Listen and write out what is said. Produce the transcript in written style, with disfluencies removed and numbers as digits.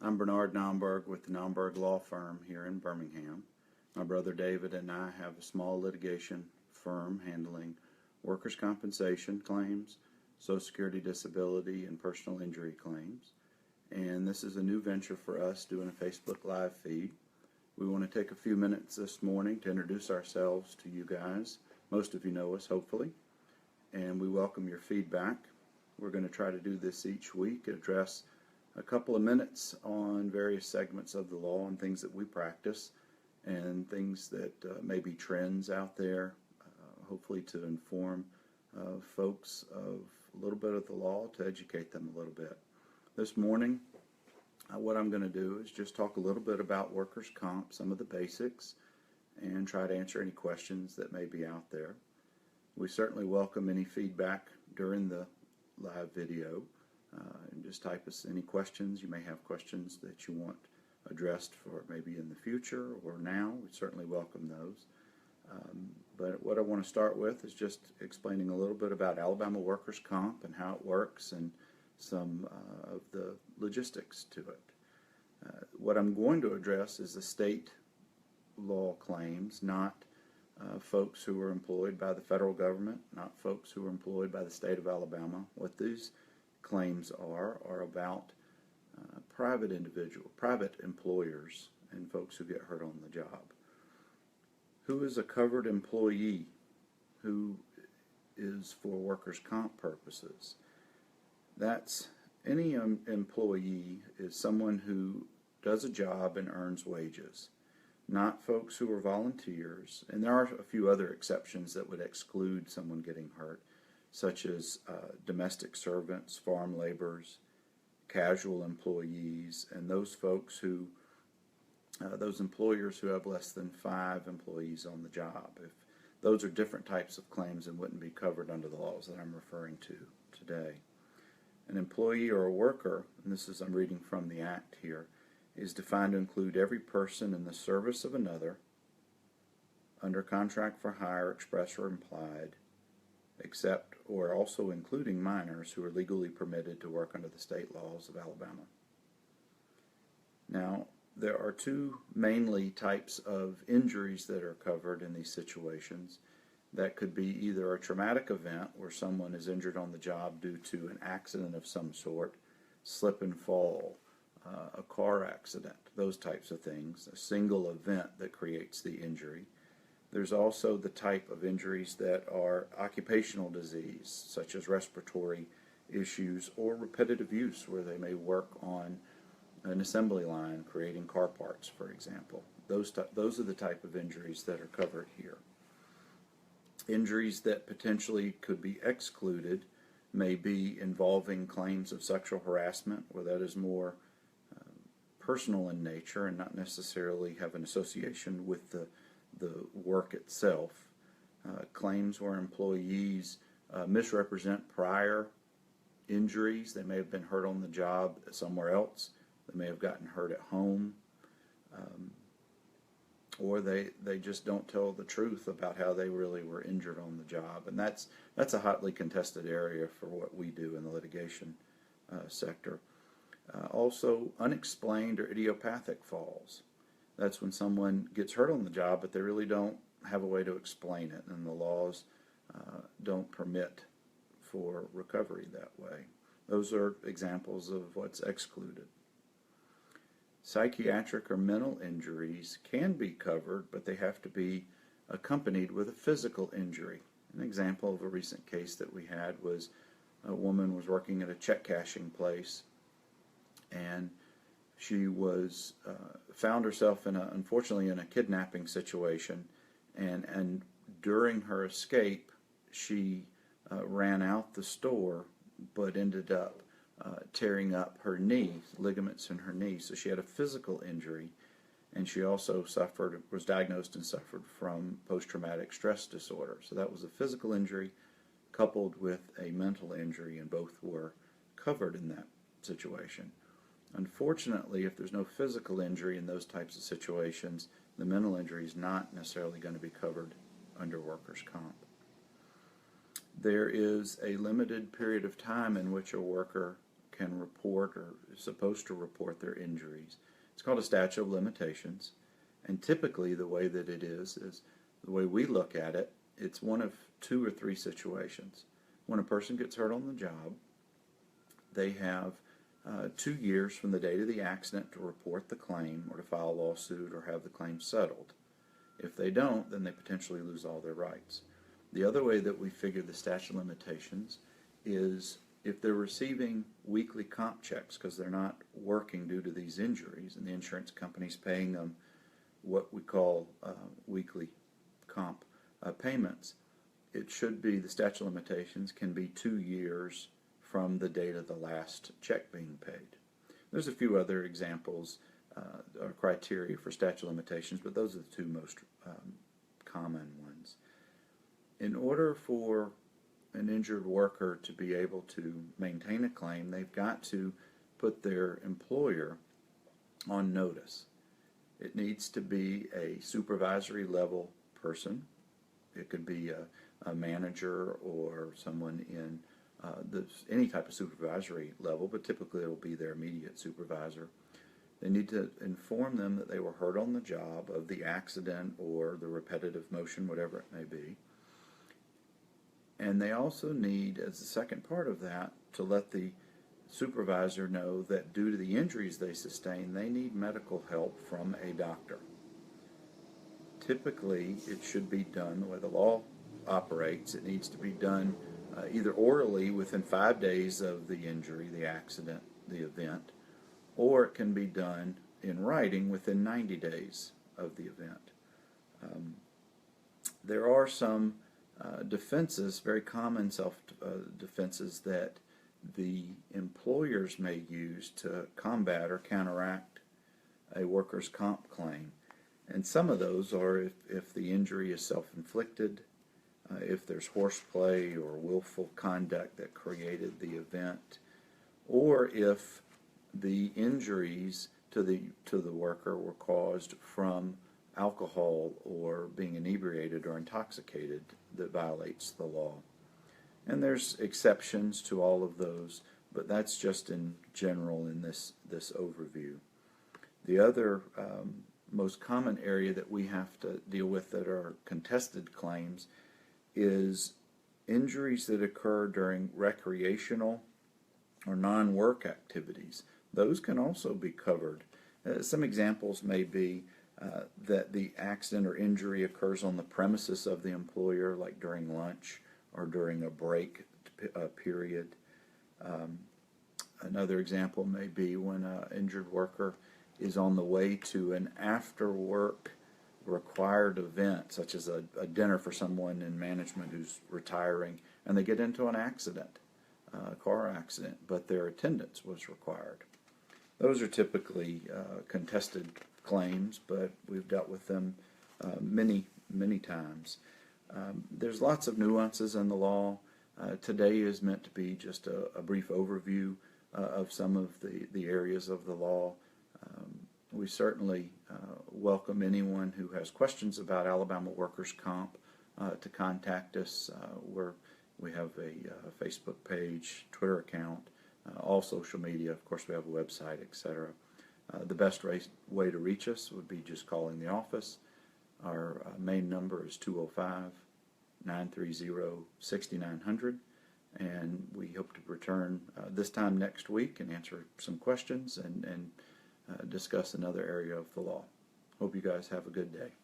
I'm Bernard Nomberg with the Nomberg Law Firm here in Birmingham. My brother David and I have a small litigation firm handling workers' compensation claims, Social Security disability, and personal injury claims. And this is a new venture for us, doing a Facebook Live feed. We want to take a few minutes this morning to introduce ourselves to you guys. Most of you know us, hopefully, and we welcome your feedback. We're going to try to do this each week, address a couple of minutes on various segments of the law and things that we practice and things that may be trends out there, hopefully to inform folks of a little bit of the law, to educate them a little bit. This morning, what I'm going to do is just talk a little bit about workers' comp, some of the basics, and try to answer any questions that may be out there. We certainly welcome any feedback during the live video. And just type us any questions. You may have questions that you want addressed for maybe in the future or now. We certainly welcome those. But what I want to start with is just explaining a little bit about Alabama workers' comp and how it works and some of the logistics to it. What I'm going to address is the state law claims, not folks who are employed by the federal government, not folks who are employed by the state of Alabama. What these claims are about private employers and folks who get hurt on the job. Who is a covered employee? Who is for workers' comp purposes? That's any employee is someone who does a job and earns wages, not folks who are volunteers. And there are a few other exceptions that would exclude someone getting hurt, such as domestic servants, farm laborers, casual employees, and those folks who, those employers who have less than 5 employees on the job. If those are different types of claims and wouldn't be covered under the laws that I'm referring to today. An employee or a worker, and this is I'm reading from the Act here, is defined to include every person in the service of another, under contract for hire, express or implied, except or also including minors who are legally permitted to work under the state laws of Alabama. Now, there are two mainly types of injuries that are covered in these situations. That could be either a traumatic event where someone is injured on the job due to an accident of some sort, slip and fall, a car accident, those types of things, a single event that creates the injury. There's also the type of injuries that are occupational disease, such as respiratory issues or repetitive use, where they may work on an assembly line creating car parts, for example. Those are the type of injuries that are covered here. Injuries that potentially could be excluded may be involving claims of sexual harassment, where that is more personal in nature and not necessarily have an association with the work itself. Claims where employees misrepresent prior injuries. They may have been hurt on the job somewhere else. They may have gotten hurt at home. Or they just don't tell the truth about how they really were injured on the job. And that's a hotly contested area for what we do in the litigation sector. Also, unexplained or idiopathic falls. That's when someone gets hurt on the job, but they really don't have a way to explain it, and the laws don't permit for recovery that way. Those are examples of what's excluded. Psychiatric or mental injuries can be covered, but they have to be accompanied with a physical injury. An example of a recent case that we had was a woman was working at a check cashing place, and she was found herself unfortunately in a kidnapping situation, and during her escape she ran out the store, but ended up tearing up her knee, ligaments in her knee. So she had a physical injury, and she also was diagnosed and suffered from post-traumatic stress disorder. So that was a physical injury coupled with a mental injury, and both were covered in that situation. Unfortunately, if there's no physical injury in those types of situations, the mental injury is not necessarily going to be covered under workers' comp. There is a limited period of time in which a worker can report or is supposed to report their injuries. It's called a statute of limitations. And typically the way that it is the way we look at it, it's one of 2 or 3 situations. When a person gets hurt on the job, they have 2 years from the date of the accident to report the claim or to file a lawsuit or have the claim settled. If they don't, then they potentially lose all their rights. The other way that we figure the statute of limitations is if they're receiving weekly comp checks because they're not working due to these injuries and the insurance company's paying them what we call weekly comp payments, it should be the statute of limitations can be 2 years from the date of the last check being paid. There's a few other examples or criteria for statute of limitations, but those are the 2 most common ones. In order for an injured worker to be able to maintain a claim, they've got to put their employer on notice. It needs to be a supervisory level person. It could be a manager or someone in any type of supervisory level, but typically it will be their immediate supervisor. They need to inform them that they were hurt on the job, of the accident or the repetitive motion, whatever it may be. And they also need, as the second part of that, to let the supervisor know that due to the injuries they sustain, they need medical help from a doctor. Typically, it should be done the way the law operates. It needs to be done either orally within 5 days of the injury, the accident, the event, or it can be done in writing within 90 days of the event. There are some defenses, very common self-defenses that the employers may use to combat or counteract a workers' comp claim. And some of those are if the injury is self-inflicted, if there's horseplay or willful conduct that created the event, or if the injuries to the worker were caused from alcohol or being inebriated or intoxicated that violates the law. And there's exceptions to all of those, but that's just in general in this overview. The other most common area that we have to deal with that are contested claims is injuries that occur during recreational or non-work activities. Those can also be covered. Some examples may be that the accident or injury occurs on the premises of the employer, like during lunch or during a break period. Another example may be when an injured worker is on the way to an after-work required event, such as a dinner for someone in management who's retiring, and they get into an accident, a car accident, but their attendance was required. Those are typically contested claims, but we've dealt with them many times. There's lots of nuances in the law. Today is meant to be just a brief overview of some of the areas of the law. We certainly welcome anyone who has questions about Alabama workers' comp to contact us. We have a Facebook page, Twitter account, all social media. Of course, we have a website, etc. The best way to reach us would be just calling the office. Our main number is 205-930-6900, and we hope to return this time next week and answer some questions and discuss another area of the law. Hope you guys have a good day.